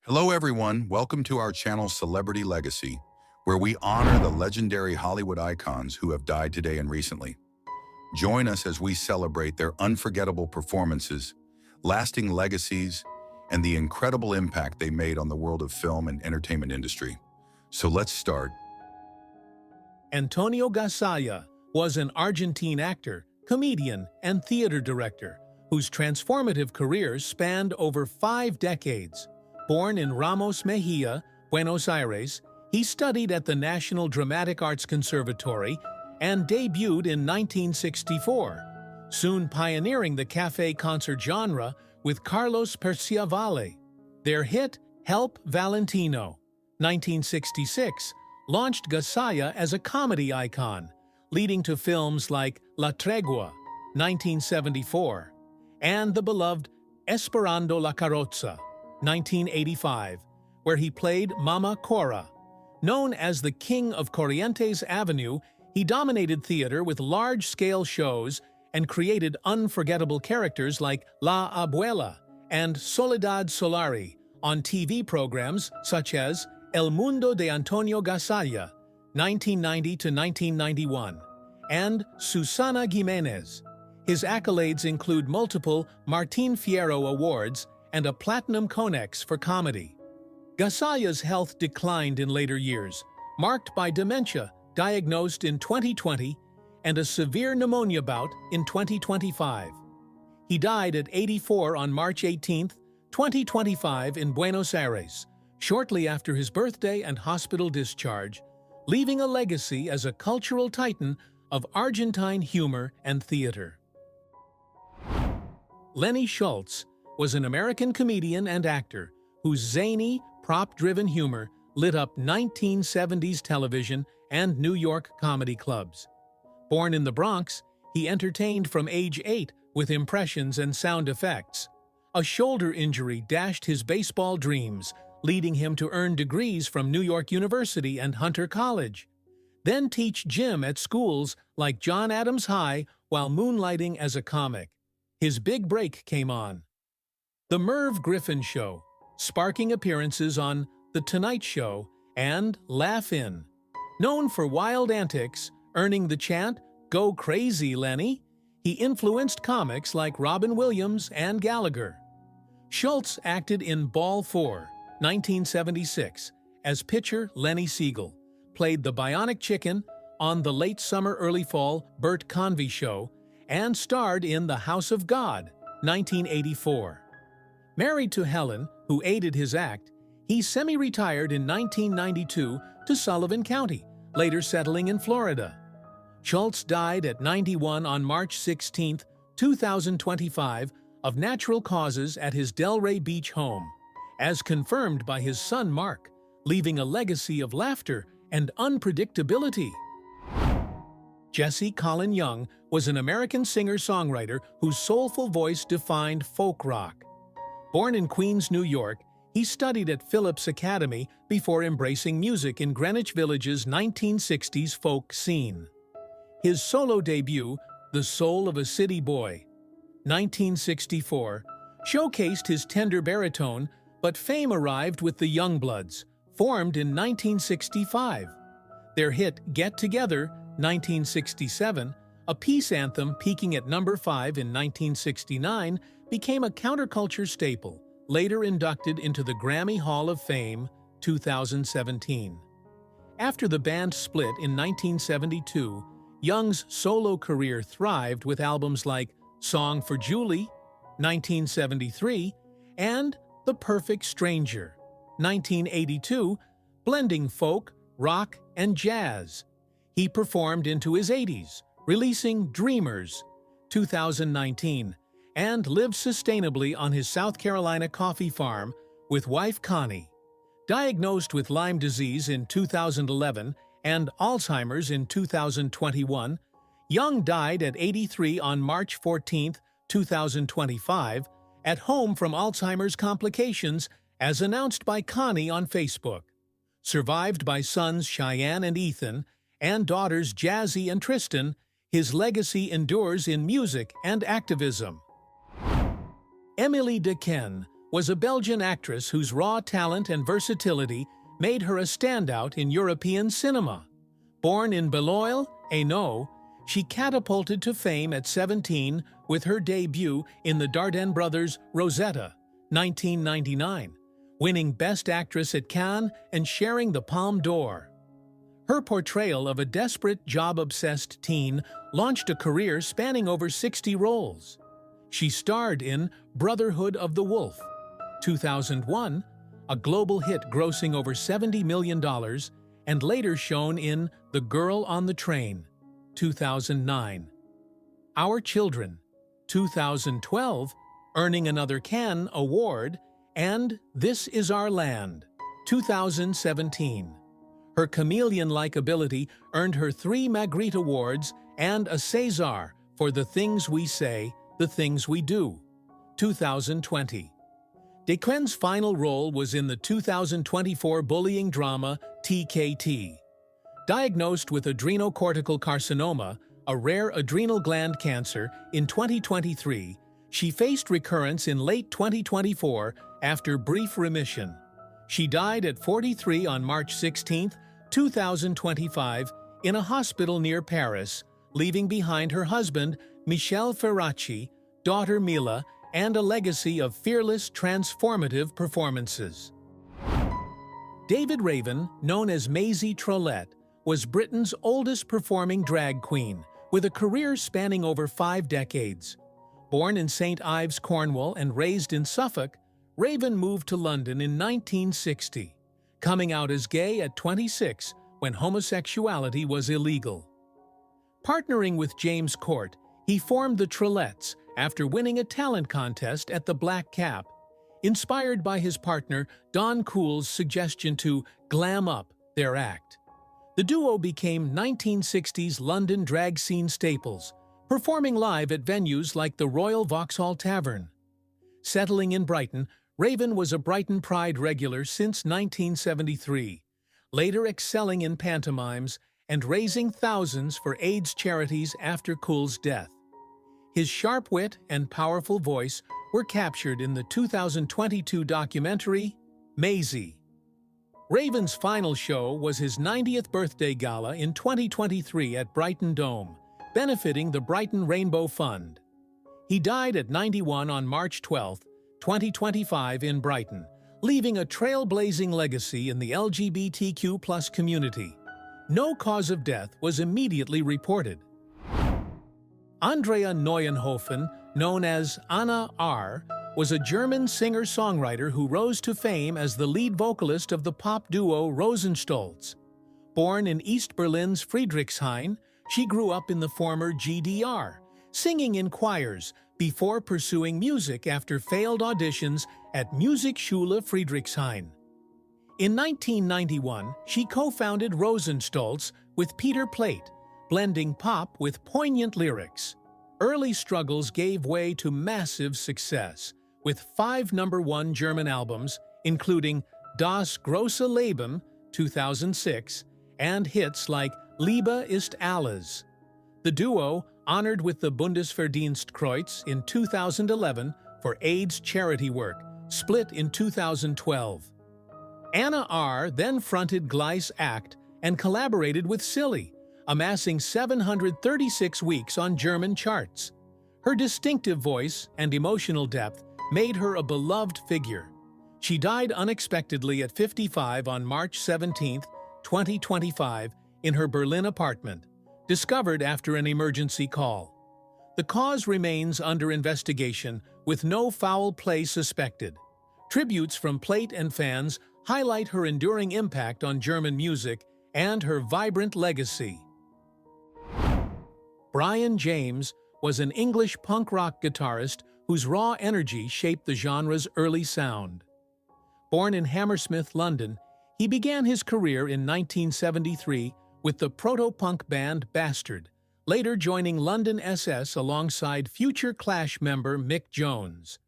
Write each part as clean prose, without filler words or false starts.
Hello everyone, welcome to our channel Celebrity Legacy, where we honor the legendary Hollywood icons who have died today and recently. Join us as we celebrate their unforgettable performances, lasting legacies, and the incredible impact they made on the world of film and entertainment industry. So let's start. Antonio Gasalla was an Argentine actor, comedian, and theater director whose transformative career spanned over 5 decades. Born in Ramos Mejia, Buenos Aires, he studied at the National Dramatic Arts Conservatory and debuted in 1964, soon pioneering the café concert genre with Carlos Perciavalle. Their hit, Help Valentino, 1966, launched Gasalla as a comedy icon, leading to films like La Tregua, 1974, and the beloved Esperando la Carroza, 1985, where he played Mama Cora. Known as the King of Corrientes Avenue, he dominated theater with large-scale shows and created unforgettable characters like La Abuela and Soledad Solari on TV programs such as El Mundo de Antonio Gasalla, 1990 to 1991, and Susana Giménez. His accolades include multiple Martín Fierro Awards and a Platinum Conex for comedy. Gasalla's health declined in later years, marked by dementia diagnosed in 2020 and a severe pneumonia bout in 2025. He died at 84 on March 18, 2025 in Buenos Aires, shortly after his birthday and hospital discharge, leaving a legacy as a cultural titan of Argentine humor and theater. Lenny Schultz was an American comedian and actor whose zany, prop-driven humor lit up 1970s television and New York comedy clubs. Born in the Bronx, he entertained from age 8 with impressions and sound effects. A shoulder injury dashed his baseball dreams, leading him to earn degrees from New York University and Hunter College, then teach gym at schools like John Adams High while moonlighting as a comic. His big break came on The Merv Griffin Show, sparking appearances on The Tonight Show and Laugh In. Known for wild antics, earning the chant, "Go crazy, Lenny," he influenced comics like Robin Williams and Gallagher. Schultz acted in Ball 4, 1976, as pitcher Lenny Siegel, played the Bionic Chicken on The Late Summer Early Fall Bert Convy Show, and starred in The House of God, 1984. Married to Helen, who aided his act, he semi-retired in 1992 to Sullivan County, later settling in Florida. Schultz died at 91 on March 16, 2025, of natural causes at his Delray Beach home, as confirmed by his son Mark, leaving a legacy of laughter and unpredictability. Jesse Colin Young was an American singer-songwriter whose soulful voice defined folk rock. Born in Queens, New York, he studied at Phillips Academy before embracing music in Greenwich Village's 1960s folk scene. His solo debut, The Soul of a City Boy, 1964, showcased his tender baritone, but fame arrived with the Youngbloods, formed in 1965. Their hit Get Together, 1967, a peace anthem peaking at number 5 in 1969, became a counterculture staple, later inducted into the Grammy Hall of Fame, 2017. After the band split in 1972, Young's solo career thrived with albums like Song for Julie, 1973, and The Perfect Stranger, 1982, blending folk, rock, and jazz. He performed into his 80s, releasing Dreamers, 2019, and lived sustainably on his South Carolina coffee farm with wife Connie. Diagnosed with Lyme disease in 2011 and Alzheimer's in 2021, Young died at 83 on March 14, 2025, at home from Alzheimer's complications, as announced by Connie on Facebook. Survived by sons Cheyenne and Ethan, and daughters Jazzy and Tristan, his legacy endures in music and activism. Emily Dequesne was a Belgian actress whose raw talent and versatility made her a standout in European cinema. Born in Beloeil, Hainaut, she catapulted to fame at 17 with her debut in the Dardenne brothers' Rosetta, 1999, winning Best Actress at Cannes and sharing the Palme d'Or. Her portrayal of a desperate, job-obsessed teen launched a career spanning over 60 roles. She starred in Brotherhood of the Wolf, 2001, a global hit grossing over $70 million, and later shown in The Girl on the Train, 2009. Our Children, 2012, earning another Cannes Award, and This Is Our Land, 2017. Her chameleon-like ability earned her 3 Magritte Awards and a César for The Things We Say, The Things We Do, 2020. Dequesne's final role was in the 2024 bullying drama TKT. Diagnosed with adrenocortical carcinoma, a rare adrenal gland cancer, in 2023, she faced recurrence in late 2024 after brief remission. She died at 43 on March 16, 2025, in a hospital near Paris, leaving behind her husband, Michel Ferracci, daughter Mila, and a legacy of fearless, transformative performances. David Raven, known as Maisie Trollette, was Britain's oldest performing drag queen, with a career spanning over 5 decades. Born in St. Ives, Cornwall, and raised in Suffolk, Raven moved to London in 1960, coming out as gay at 26 when homosexuality was illegal. Partnering with James Court, he formed the Trollettes after winning a talent contest at the Black Cap, inspired by his partner Don Cool's suggestion to glam up their act. The duo became 1960s London drag scene staples, performing live at venues like the Royal Vauxhall Tavern. Settling in Brighton, Raven was a Brighton Pride regular since 1973, later excelling in pantomimes and raising thousands for AIDS charities after Cool's death. His sharp wit and powerful voice were captured in the 2022 documentary, Maisie. Raven's final show was his 90th birthday gala in 2023 at Brighton Dome, benefiting the Brighton Rainbow Fund. He died at 91 on March 12, 2025 in Brighton, leaving a trailblazing legacy in the LGBTQ+ community. No cause of death was immediately reported. Andrea Neuenhofen, known as Anna R., was a German singer-songwriter who rose to fame as the lead vocalist of the pop duo Rosenstolz. Born in East Berlin's Friedrichshain, she grew up in the former GDR, singing in choirs before pursuing music after failed auditions at Musikschule Friedrichshain. In 1991, she co-founded Rosenstolz with Peter Plate, blending pop with poignant lyrics. Early struggles gave way to massive success, with 5 #1 German albums, including Das große Leben, 2006, and hits like Liebe ist alles. The duo, honored with the Bundesverdienstkreuz in 2011 for AIDS charity work, split in 2012. Anna R. then fronted Gleis Act and collaborated with Silly, amassing 736 weeks on German charts. Her distinctive voice and emotional depth made her a beloved figure. She died unexpectedly at 55 on March 17, 2025, in her Berlin apartment, discovered after an emergency call. The cause remains under investigation, with no foul play suspected. Tributes from Plate and fans highlight her enduring impact on German music and her vibrant legacy. Brian James was an English punk rock guitarist whose raw energy shaped the genre's early sound. Born in Hammersmith, London, he began his career in 1973 with the proto-punk band Bastard, later joining London SS alongside future Clash member Mick Jones.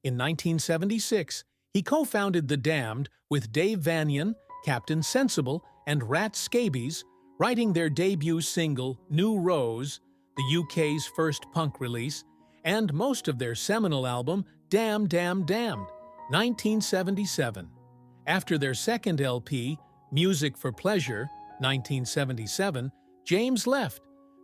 In 1976, he co-founded The Damned with Dave Vanian, Captain Sensible, and Rat Scabies, writing their debut single New Rose, the UK's first punk release, and most of their seminal album Damn Damn Damned, 1977. After their second LP, Music for Pleasure, 1977, James left,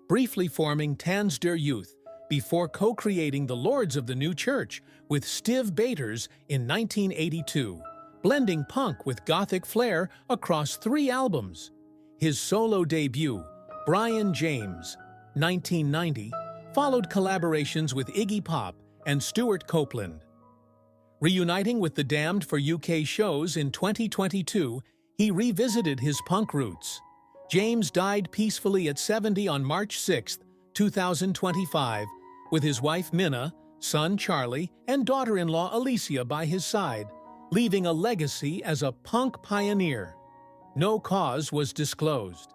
briefly forming Tanz der Youth, before co-creating the Lords of the New Church with Stiv Bators in 1982, blending punk with gothic flair across 3 albums. His solo debut, Brian James, 1990, followed collaborations with Iggy Pop and Stuart Copeland. Reuniting with the Damned for UK shows in 2022, he revisited his punk roots. James died peacefully at 70 on March 6, 2025, with his wife Minna, son Charlie, and daughter-in-law Alicia by his side, leaving a legacy as a punk pioneer. No cause was disclosed.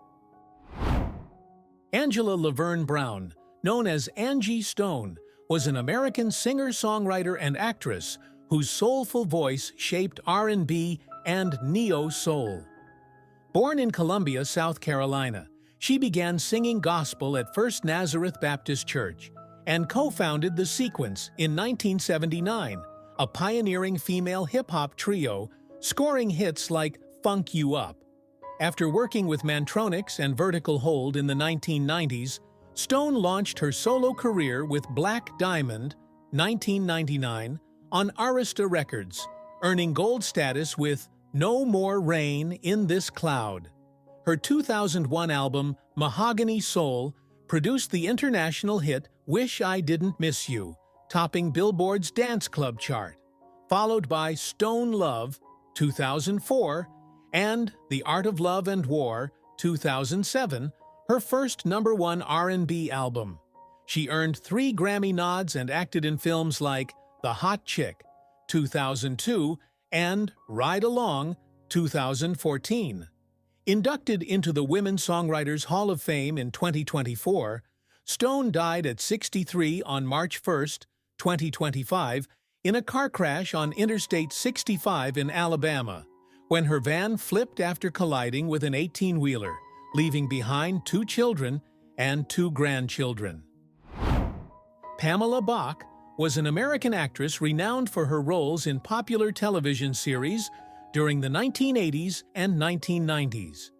Angela Laverne Brown, known as Angie Stone, was an American singer-songwriter and actress whose soulful voice shaped R&B and neo-soul. Born in Columbia, South Carolina, she began singing gospel at First Nazareth Baptist Church and co-founded The Sequence in 1979, a pioneering female hip-hop trio, scoring hits like Funk You Up. After working with Mantronix and Vertical Hold in the 1990s, Stone launched her solo career with Black Diamond, 1999, on Arista Records, earning gold status with No More Rain in This Cloud. Her 2001 album, Mahogany Soul, produced the international hit Wish I Didn't Miss You, topping Billboard's Dance Club chart, followed by Stone Love, 2004, and The Art of Love and War, 2007, her first #1 R&B album. She earned 3 Grammy nods and acted in films like The Hot Chick, 2002, and Ride Along, 2014. Inducted into the Women Songwriters Hall of Fame in 2024, Stone died at 63 on March 1, 2025, in a car crash on Interstate 65 in Alabama, when her van flipped after colliding with an 18-wheeler, leaving behind 2 children and 2 grandchildren. Pamela Bach was an American actress renowned for her roles in popular television series during the 1980s and 1990s.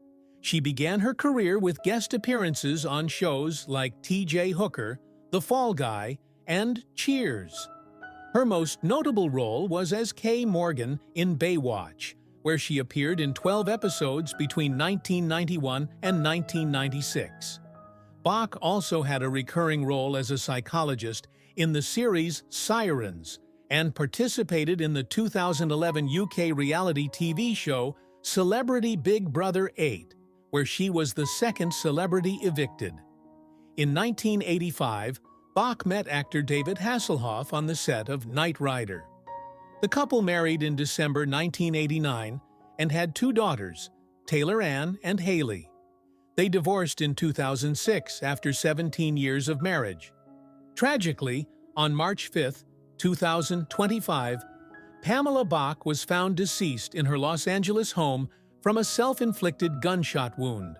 She began her career with guest appearances on shows like T.J. Hooker, The Fall Guy, and Cheers. Her most notable role was as Kay Morgan in Baywatch, where she appeared in 12 episodes between 1991 and 1996. Bach also had a recurring role as a psychologist in the series Sirens and participated in the 2011 UK reality TV show Celebrity Big Brother 8, where she was the second celebrity evicted. In 1985, Bach met actor David Hasselhoff on the set of Knight Rider. The couple married in December 1989 and had 2 daughters, Taylor Ann and Haley. They divorced in 2006 after 17 years of marriage. Tragically, on March 5, 2025, Pamela Bach was found deceased in her Los Angeles home from a self-inflicted gunshot wound.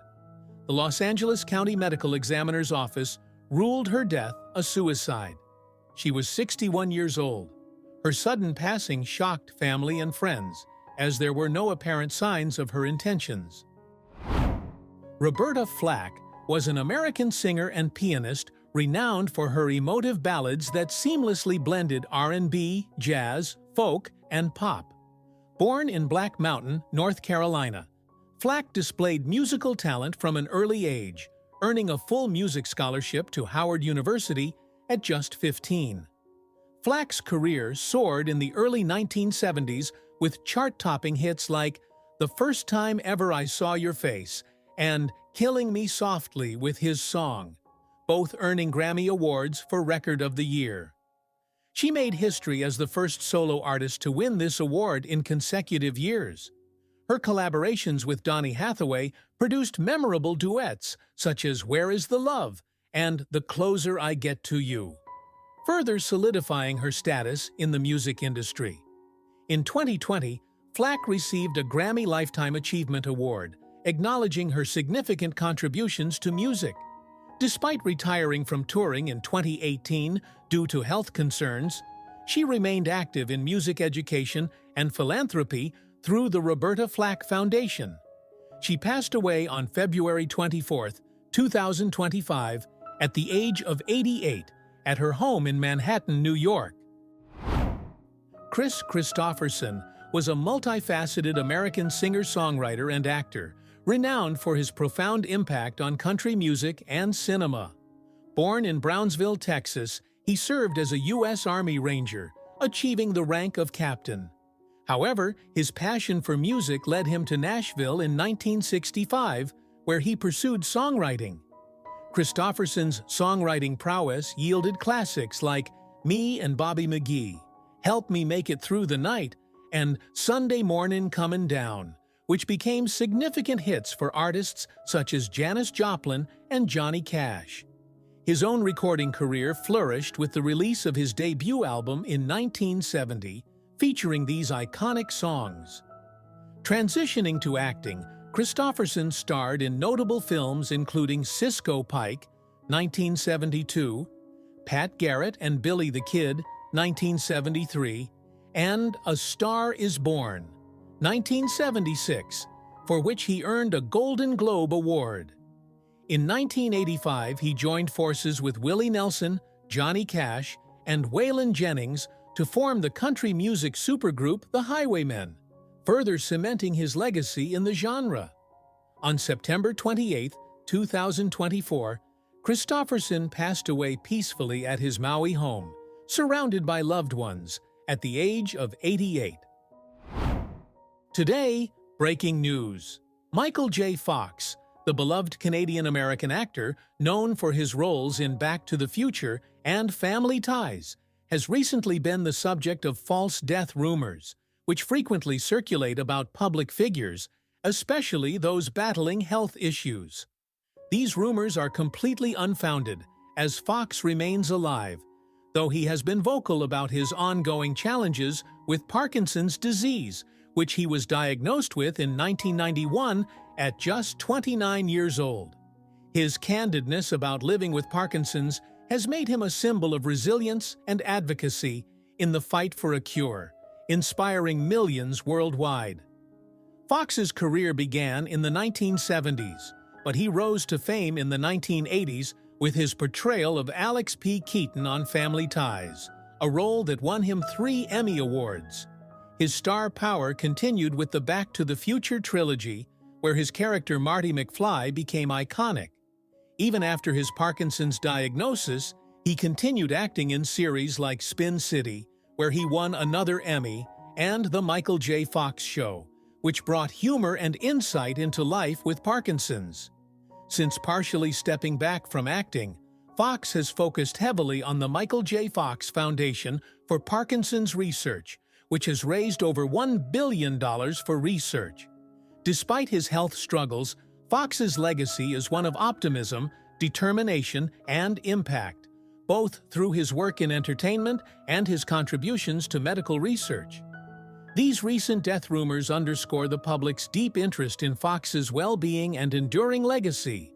The Los Angeles County Medical Examiner's Office ruled her death a suicide. She was 61 years old. Her sudden passing shocked family and friends, as there were no apparent signs of her intentions. Roberta Flack was an American singer and pianist renowned for her emotive ballads that seamlessly blended R&B, jazz, folk, and pop. Born in Black Mountain, North Carolina, Flack displayed musical talent from an early age, earning a full music scholarship to Howard University at just 15. Flack's career soared in the early 1970s with chart-topping hits like The First Time Ever I Saw Your Face and Killing Me Softly with his song, both earning Grammy Awards for Record of the Year. She made history as the first solo artist to win this award in consecutive years. Her collaborations with Donny Hathaway produced memorable duets such as Where Is the Love and The Closer I Get to You, further solidifying her status in the music industry. In 2020, Flack received a Grammy Lifetime Achievement Award, acknowledging her significant contributions to music. Despite retiring from touring in 2018 due to health concerns, she remained active in music education and philanthropy through the Roberta Flack Foundation. She passed away on February 24, 2025, at the age of 88, at her home in Manhattan, New York. Kris Kristofferson was a multifaceted American singer-songwriter and actor, renowned for his profound impact on country music and cinema. Born in Brownsville, Texas, he served as a U.S. Army Ranger, achieving the rank of captain. However, his passion for music led him to Nashville in 1965, where he pursued songwriting. Kristofferson's songwriting prowess yielded classics like Me and Bobby McGee, Help Me Make It Through the Night, and Sunday Mornin' Comin' Down, which became significant hits for artists such as Janis Joplin and Johnny Cash. His own recording career flourished with the release of his debut album in 1970, featuring these iconic songs. Transitioning to acting, Kristofferson starred in notable films including Cisco Pike, 1972, Pat Garrett and Billy the Kid, 1973, and A Star is Born, 1976, for which he earned a Golden Globe Award. In 1985, he joined forces with Willie Nelson, Johnny Cash, and Waylon Jennings to form the country music supergroup The Highwaymen, further cementing his legacy in the genre. On September 28, 2024, Kristofferson passed away peacefully at his Maui home, surrounded by loved ones, at the age of 88. Today, breaking news. Michael J. Fox, the beloved Canadian-American actor known for his roles in Back to the Future and Family Ties, has recently been the subject of false death rumors, which frequently circulate about public figures, especially those battling health issues. These rumors are completely unfounded, as Fox remains alive, though he has been vocal about his ongoing challenges with Parkinson's disease, which he was diagnosed with in 1991 at just 29 years old. His candidness about living with Parkinson's has made him a symbol of resilience and advocacy in the fight for a cure, inspiring millions worldwide. Fox's career began in the 1970s, but he rose to fame in the 1980s with his portrayal of Alex P. Keaton on Family Ties, a role that won him 3 Emmy Awards. His star power continued with the Back to the Future trilogy, where his character Marty McFly became iconic. Even after his Parkinson's diagnosis, he continued acting in series like Spin City, where he won another Emmy, and The Michael J. Fox Show, which brought humor and insight into life with Parkinson's. Since partially stepping back from acting, Fox has focused heavily on the Michael J. Fox Foundation for Parkinson's Research, which has raised over $1 billion for research. Despite his health struggles, Fox's legacy is one of optimism, determination, and impact, both through his work in entertainment and his contributions to medical research. These recent death rumors underscore the public's deep interest in Fox's well-being and enduring legacy.